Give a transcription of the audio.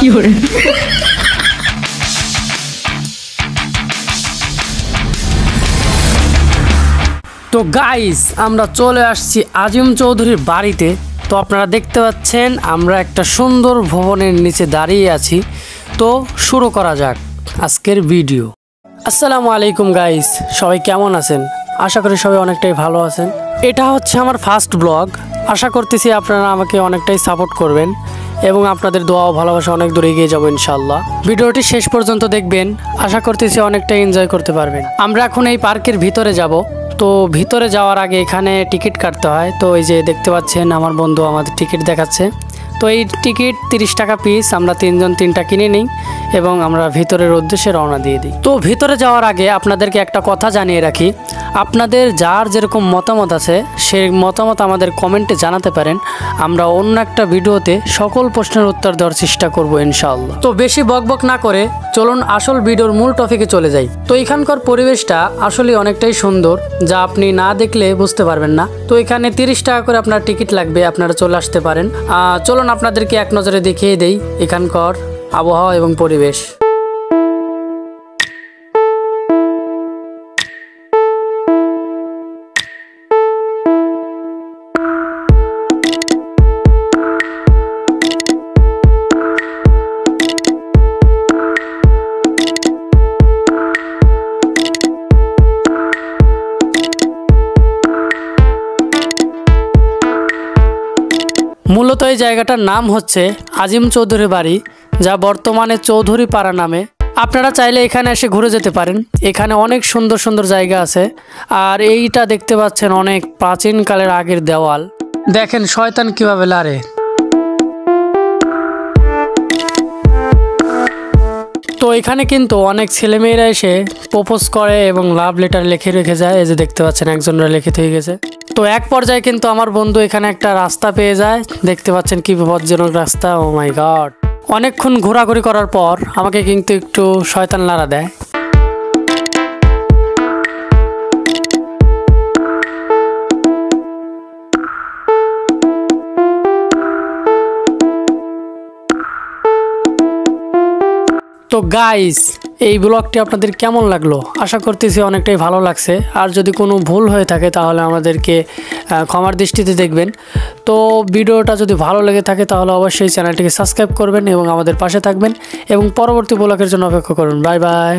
তো গাইস আমরা চলে আসছি আজিম চৌধুরীর বাড়িতে। তো আপনারা দেখতে পাচ্ছেন আমরা একটা সুন্দর ভবনের নিচে দাঁড়িয়ে আছি। তো শুরু করা যাক আজকের ভিডিও। আসসালামু আলাইকুম গাইস, সবাই কেমন আছেন? আশা করি সবাই অনেকটাই ভালো আছেন। এটা হচ্ছে আমার ফার্স্ট ব্লগ। আশা করতেছি আপনারা আমাকে অনেকটাই সাপোর্ট করবেন এবং আপনাদের দোয়া ও ভালোবাসা অনেক দূরে এগিয়ে যাবো ইনশাল্লাহ। ভিডিওটি শেষ পর্যন্ত দেখবেন, আশা করতেছি অনেকটাই এনজয় করতে পারবেন। আমরা এখন এই পার্কের ভিতরে যাব। তো ভিতরে যাওয়ার আগে এখানে টিকিট কাটতে হয়। তো এই যে দেখতে পাচ্ছেন আমার বন্ধু আমাদের টিকিট দেখাচ্ছে। তো এই টিকিট 30 টাকা পিস। আমরা তিনজন তিনটা কিনে নিই এবং আমরা ভিতরের উদ্দেশ্যে রওনা দিয়ে দিই। তো ভিতরে যাওয়ার আগে আপনাদেরকে একটা কথা জানিয়ে রাখি, আপনাদের যার যেরকম মতামত আছে সেই মতামত আমাদের কমেন্টে জানাতে পারেন। আমরা অন্য একটা ভিডিওতে সকল প্রশ্নের উত্তর দেওয়ার চেষ্টা করব ইনশাআল্লাহ। তো বেশি বকবক না করে চলুন আসল ভিডিওর মূল টপিকে চলে যাই। তো এখানকার পরিবেশটা আসলে অনেকটাই সুন্দর, যা আপনি না দেখলে বুঝতে পারবেন না। তো এখানে 30 টাকা করে আপনার টিকিট লাগবে, আপনারা চলে আসতে পারেন। চলুন আপনাদেরকে এক নজরে দেখিয়ে দেই এখানকার আবহাওয়া এবং পরিবেশ। মূলত এই জায়গাটার নাম হচ্ছে আজিম চৌধুরী বাড়ি, যা বর্তমানে চৌধুরী পাড়া নামে। আপনারা চাইলে এখানে এসে ঘুরে যেতে পারেন। এখানে অনেক সুন্দর সুন্দর জায়গা আছে। আর এইটা দেখতে পাচ্ছেন অনেক প্রাচীনকালের আগের দেওয়াল। দেখেন শয়তান কিভাবে লারে। তো এখানে কিন্তু অনেক ছেলেমেয়েরা এসে প্রপোজ করে এবং লাভ লেটার লিখে রেখে যায়। এই যে দেখতে পাচ্ছেন একজনরা লিখিত হয়ে গেছে। তো এক পর্যায়ে কিন্তু আমার বন্ধু এখানে একটা রাস্তা পেয়ে যায়। দেখতে পাচ্ছেন কি বিপজ্জনক রাস্তা। ও মাই গড। অনেকক্ষণ ঘোরাঘুরি করার পর আমাকে কিন্তু একটু শয়তান লারা দেয়। তো গাইস এই ব্লগটি আপনাদের কেমন লাগলো? আশা করতেছি অনেকটাই ভালো লাগছে। আর যদি কোনো ভুল হয়ে থাকে তাহলে আমাদেরকে ক্ষমার দৃষ্টিতে দেখবেন। তো ভিডিওটা যদি ভালো লেগে থাকে তাহলে অবশ্যই চ্যানেলটিকে সাবস্ক্রাইব করবেন এবং আমাদের পাশে থাকবেন এবং পরবর্তী ব্লগের জন্য অপেক্ষা করুন। Bye bye.